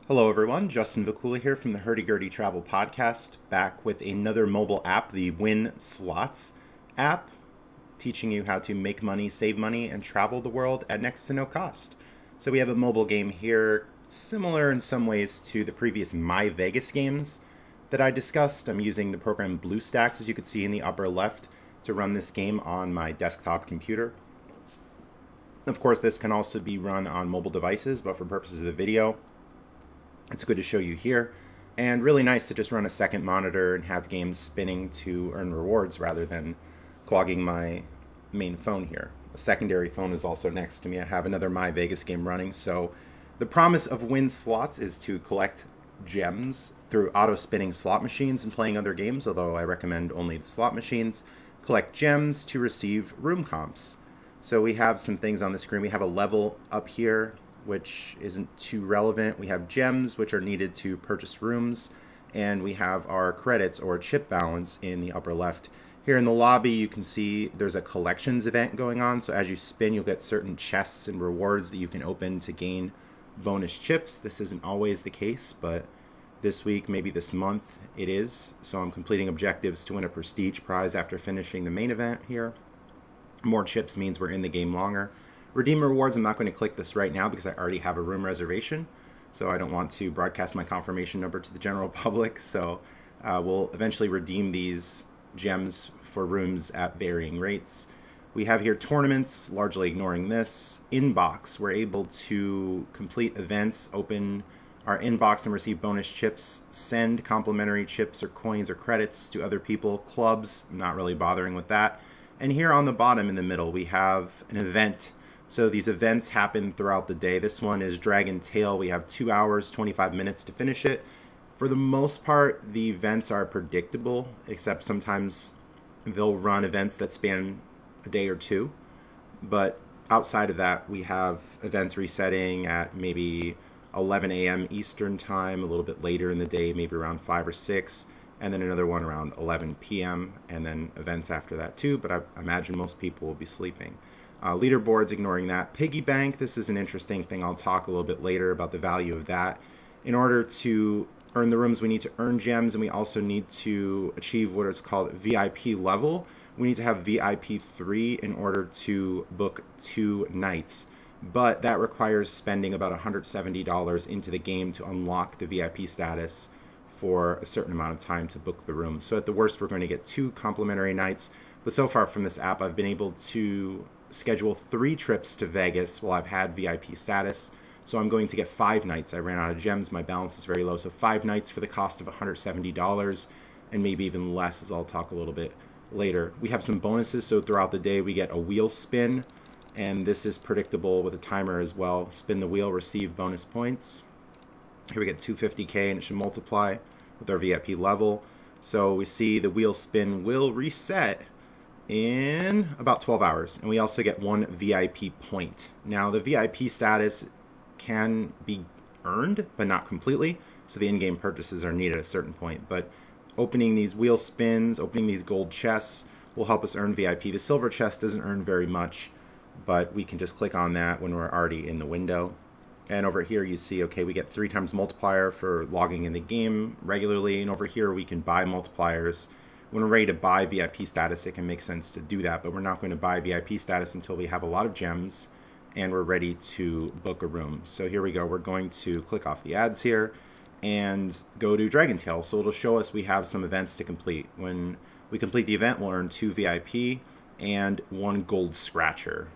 Hello everyone, Justin Vakula here from the Hurdy Travel Podcast, back with another mobile app, the Wynn Slots app, teaching you how to make money, save money, and travel the world at next to no cost. So we have a mobile game here, similar in some ways to the previous My Vegas games that I discussed. I'm using the program Bluestacks, as you can see in the upper left, to run this game on my desktop computer. Of course, this can also be run on mobile devices, but for purposes of the video, it's good to show you here, and really nice to just run a second monitor and have games spinning to earn rewards rather than clogging my main phone here. A secondary phone is also next to me. I have another My Vegas game running. So the promise of Wynn Slots is to collect gems through auto-spinning slot machines and playing other games, although I recommend only the slot machines. Collect gems to receive room comps. So we have some things on the screen. We have a level up here, which isn't too relevant. We have gems, which are needed to purchase rooms, and we have our credits or chip balance in the upper left. Here in the lobby, you can see there's a collections event going on, so as you spin, you'll get certain chests and rewards that you can open to gain bonus chips. This isn't always the case, but this week, maybe this month, it is. So I'm completing objectives to win a prestige prize after finishing the main event here. More chips means we're in the game longer. Redeem rewards, I'm not going to click this right now because I already have a room reservation, so I don't want to broadcast my confirmation number to the general public. So we'll eventually redeem these gems for rooms at varying rates. We have here tournaments, largely ignoring this. Inbox, we're able to complete events, open our inbox and receive bonus chips, send complimentary chips or coins or credits to other people. Clubs, I'm not really bothering with that. And here on the bottom in the middle, we have an event. So these events happen throughout the day. This one is Dragon Tail. We have 2 hours, 25 minutes to finish it. For the most part, the events are predictable, except sometimes they'll run events that span a day or two. But outside of that, we have events resetting at maybe 11 a.m. Eastern time, a little bit later in the day, maybe around 5 or 6, and then another one around 11 p.m., and then events after that too, but I imagine most people will be sleeping. Leaderboards, ignoring that. Piggy bank, this is an interesting thing. I'll talk a little bit later about the value of that. In order to earn the rooms, we need to earn gems, and we also need to achieve what is called VIP level. We need to have VIP 3 in order to book 2 nights. But that requires spending about $170 into the game to unlock the VIP status for a certain amount of time to book the room. So at the worst, we're going to get 2 complimentary nights. But so far from this app, I've been able to schedule 3 trips to Vegas while I've had VIP status. So I'm going to get 5 nights. I ran out of gems. My balance is very low. So 5 nights for the cost of $170 and maybe even less, as I'll talk a little bit later. We have some bonuses. So throughout the day, we get a wheel spin, and this is predictable with a timer as well. Spin the wheel, receive bonus points. Here we get 250K, and it should multiply with our VIP level. So we see the wheel spin will reset in about 12 hours, and we also get 1 VIP point. Now the VIP status can be earned, but not completely, so the in-game purchases are needed at a certain point. But opening these wheel spins, opening these gold chests will help us earn VIP. The silver chest doesn't earn very much, but we can just click on that when we're already in the window. And over here you see, okay, we get 3 times multiplier for logging in the game regularly, and over here we can buy multipliers. When we're ready to buy VIP status, it can make sense to do that, but we're not going to buy VIP status until we have a lot of gems and we're ready to book a room. So here we go. We're going to click off the ads here and go to Dragon Tail. So it'll show us we have some events to complete. When we complete the event, we'll earn 2 VIP and 1 gold scratcher.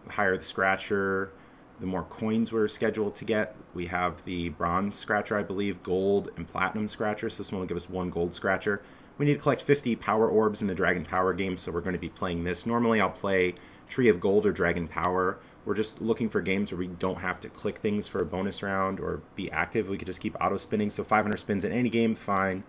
The higher the scratcher, the more coins we're scheduled to get. We have the bronze scratcher, I believe, gold and platinum scratcher. So this one will give us 1 gold scratcher. We need to collect 50 power orbs in the Dragon Power game, so we're going to be playing this. Normally I'll play Tree of Gold or Dragon Power. We're just looking for games where we don't have to click things for a bonus round or be active. We could just keep auto spinning. So 500 spins in any game, fine.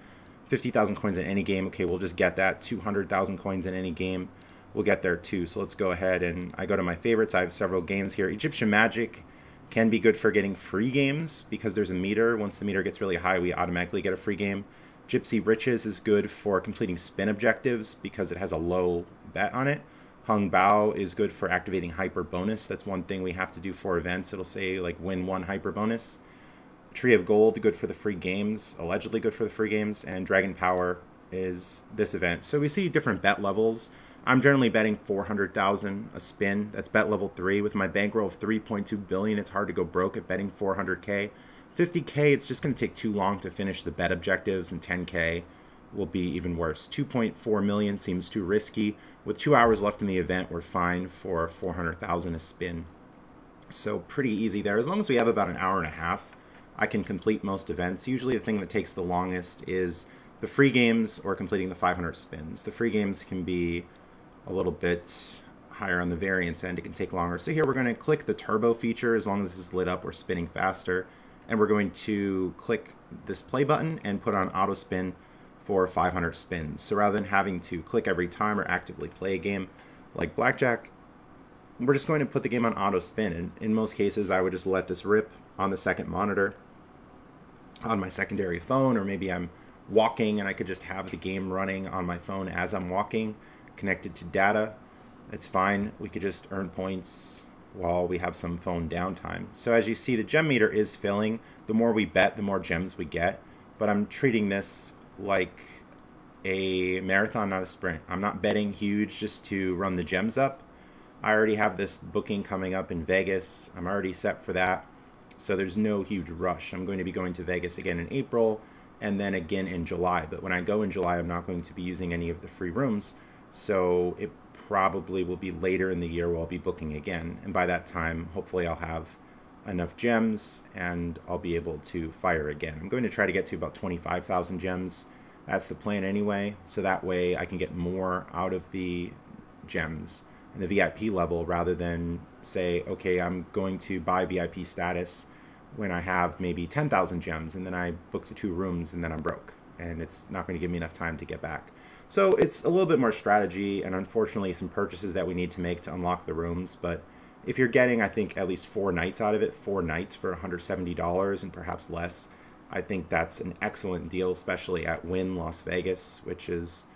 50,000 coins in any game, okay, we'll just get that. 200,000 coins in any game, we'll get there too. So let's go ahead and I go to my favorites. I have several games here. Egyptian Magic can be good for getting free games because there's a meter. Once the meter gets really high, we automatically get a free game. Gypsy Riches is good for completing spin objectives because it has a low bet on it. Hung Bao is good for activating hyper bonus. That's one thing we have to do for events. It'll say like win 1 hyper bonus. Tree of Gold, good for the free games, allegedly good for the free games, and Dragon Power is this event. So we see different bet levels. I'm generally betting 400,000 a spin. That's bet level 3 with my bankroll of 3.2 billion. It's hard to go broke at betting 400k. 50k, it's just going to take too long to finish the bet objectives, and 10k will be even worse. 2.4 million seems too risky. With 2 hours left in the event, we're fine for 400,000 a spin. So pretty easy there. As long as we have about an hour and a half, I can complete most events. Usually the thing that takes the longest is the free games or completing the 500 spins. The free games can be a little bit higher on the variance end. It can take longer. So here we're going to click the turbo feature. As long as this is lit up, we're spinning faster. And we're going to click this play button and put on auto spin for 500 spins. So rather than having to click every time or actively play a game like blackjack, we're just going to put the game on auto spin. And in most cases, I would just let this rip on the second monitor on my secondary phone, or maybe I'm walking and I could just have the game running on my phone as I'm walking, connected to data. It's fine. We could just earn points while we have some phone downtime. So as you see, the gem meter is filling. The more we bet, the more gems we get. But I'm treating this like a marathon, not a sprint. I'm not betting huge just to run the gems up. I already have this booking coming up in Vegas. I'm already set for that. So there's no huge rush. I'm going to be going to Vegas again in April and then again in July. But when I go in July, I'm not going to be using any of the free rooms. So it probably will be later in the year where I'll be booking again. And by that time, hopefully I'll have enough gems and I'll be able to fire again. I'm going to try to get to about 25,000 gems. That's the plan anyway. So that way I can get more out of the gems and the VIP level rather than say, okay, I'm going to buy VIP status when I have maybe 10,000 gems and then I book the 2 rooms and then I'm broke and it's not going to give me enough time to get back. So it's a little bit more strategy and unfortunately some purchases that we need to make to unlock the rooms. But if you're getting, I think, at least 4 nights out of it, 4 nights for $170 and perhaps less, I think that's an excellent deal, especially at Wynn Las Vegas, which is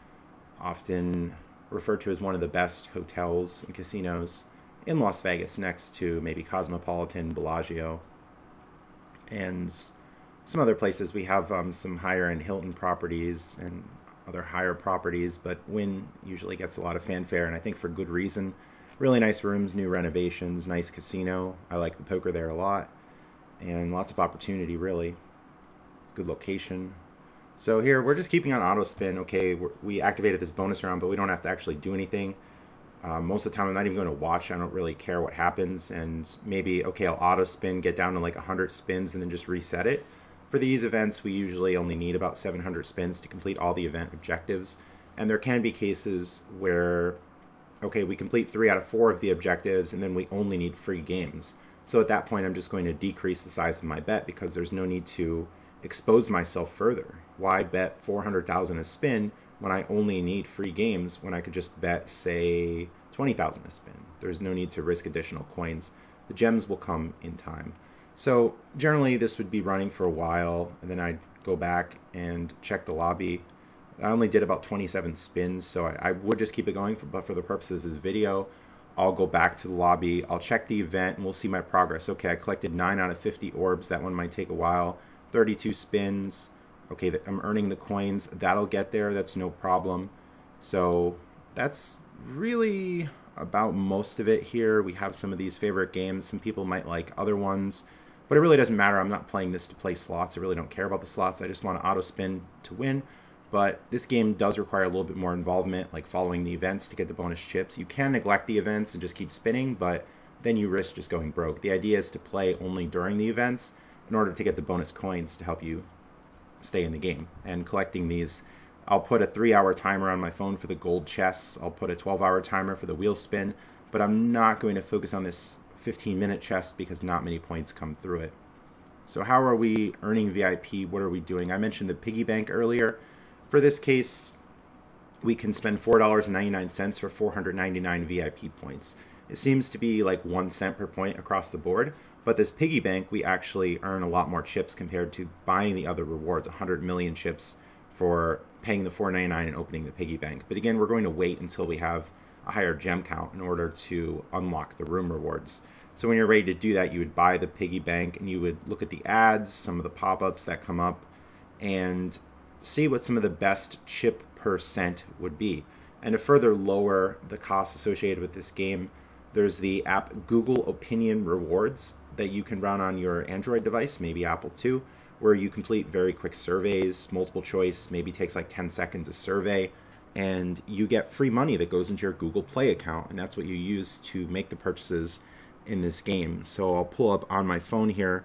often referred to as one of the best hotels and casinos in Las Vegas, next to maybe Cosmopolitan, Bellagio, and some other places. We have some higher-end Hilton properties and other higher properties, but Wynn usually gets a lot of fanfare, and I think for good reason. Really nice rooms, new renovations, nice casino. I like the poker there a lot, and lots of opportunity, really. Good location. So here, we're just keeping on auto spin. Okay, we activated this bonus round, but we don't have to actually do anything. Most of the time, I'm not even going to watch. I don't really care what happens, and maybe, okay, I'll auto spin, get down to like 100 spins, and then just reset it. For these events, we usually only need about 700 spins to complete all the event objectives. And there can be cases where, okay, we complete 3 out of 4 of the objectives, and then we only need free games. So at that point, I'm just going to decrease the size of my bet because there's no need to expose myself further. Why bet 400,000 a spin when I only need free games when I could just bet, say, 20,000 a spin? There's no need to risk additional coins. The gems will come in time. So generally this would be running for a while, and then I'd go back and check the lobby. I only did about 27 spins, so I would just keep it going, but for the purposes of this video, I'll go back to the lobby, I'll check the event, and we'll see my progress. Okay, I collected 9 out of 50 orbs. That one might take a while. 32 spins. Okay, I'm earning the coins. That'll get there. That's no problem. So that's really about most of it here. We have some of these favorite games. Some people might like other ones, but it really doesn't matter. I'm not playing this to play slots. I really don't care about the slots. I just want to auto spin to win. But this game does require a little bit more involvement, like following the events to get the bonus chips. You can neglect the events and just keep spinning, but then you risk just going broke. The idea is to play only during the events in order to get the bonus coins to help you stay in the game. And collecting these, I'll put a 3-hour timer on my phone for the gold chests. I'll put a 12-hour timer for the wheel spin, but I'm not going to focus on this 15-minute chest because not many points come through it. So how are we earning VIP? What are we doing? I mentioned the piggy bank earlier. For this case, we can spend $4.99 for 499 VIP points. It seems to be like 1 cent per point across the board, but this piggy bank, we actually earn a lot more chips compared to buying the other rewards, 100 million chips for paying the $4.99 and opening the piggy bank. But again, we're going to wait until we have a higher gem count in order to unlock the room rewards. So when you're ready to do that, you would buy the piggy bank and you would look at the ads, some of the pop-ups that come up, and see what some of the best chip percent would be. And to further lower the costs associated with this game, there's the app Google Opinion Rewards that you can run on your Android device, maybe Apple too, where you complete very quick surveys, multiple choice, maybe takes like 10 seconds a survey, and you get free money that goes into your Google Play account, and that's what you use to make the purchases in this game. So I'll pull up on my phone here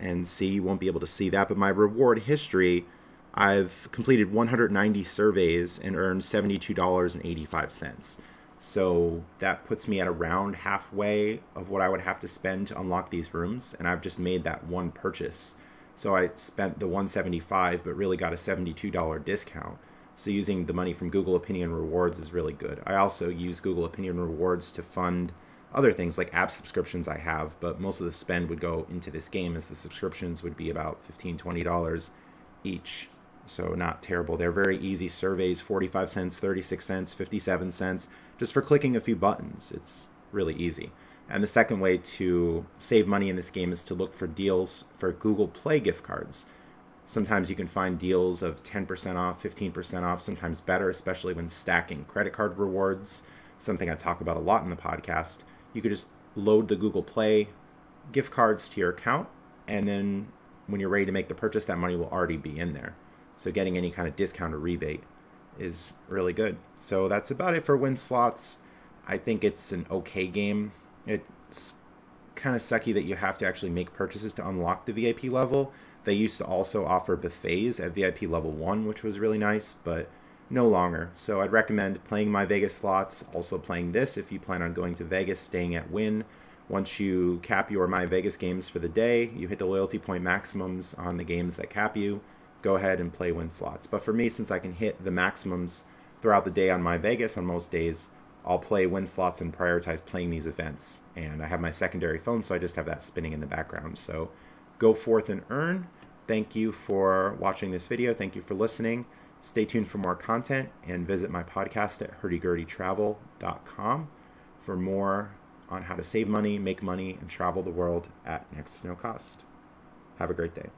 and see. You won't be able to see that, but my reward history, I've completed 190 surveys and earned $72.85. So that puts me at around halfway of what I would have to spend to unlock these rooms, and I've just made that one purchase. So I spent the $175 but really got a $72 discount. So using the money from Google Opinion Rewards is really good. I also use Google Opinion Rewards to fund other things like app subscriptions I have, but most of the spend would go into this game, as the subscriptions would be about $15, $20 each. So not terrible. They're very easy surveys, 45 cents, 36 cents, 57 cents, just for clicking a few buttons. It's really easy. And the second way to save money in this game is to look for deals for Google Play gift cards. Sometimes you can find deals of 10% off, 15% off, sometimes better, especially when stacking credit card rewards, something I talk about a lot in the podcast. You could just load the Google Play gift cards to your account, and then when you're ready to make the purchase, that money will already be in there. So getting any kind of discount or rebate is really good. So that's about it for Wynn Slots. I think it's an okay game. It's kind of sucky that you have to actually make purchases to unlock the VIP level. They used to also offer buffets at VIP level 1, which was really nice, but no longer. So I'd recommend playing My Vegas Slots, also playing this if you plan on going to Vegas, staying at Wynn. Once you cap your My Vegas games for the day, you hit the loyalty point maximums on the games that cap you, go ahead and play Wynn Slots. But for me, since I can hit the maximums throughout the day on My Vegas on most days, I'll play Wynn Slots and prioritize playing these events. And I have my secondary phone, so I just have that spinning in the background. So go forth and earn. Thank you for watching this video. Thank you for listening. Stay tuned for more content and visit my podcast at hurdygurdytravel.com for more on how to save money, make money, and travel the world at next to no cost. Have a great day.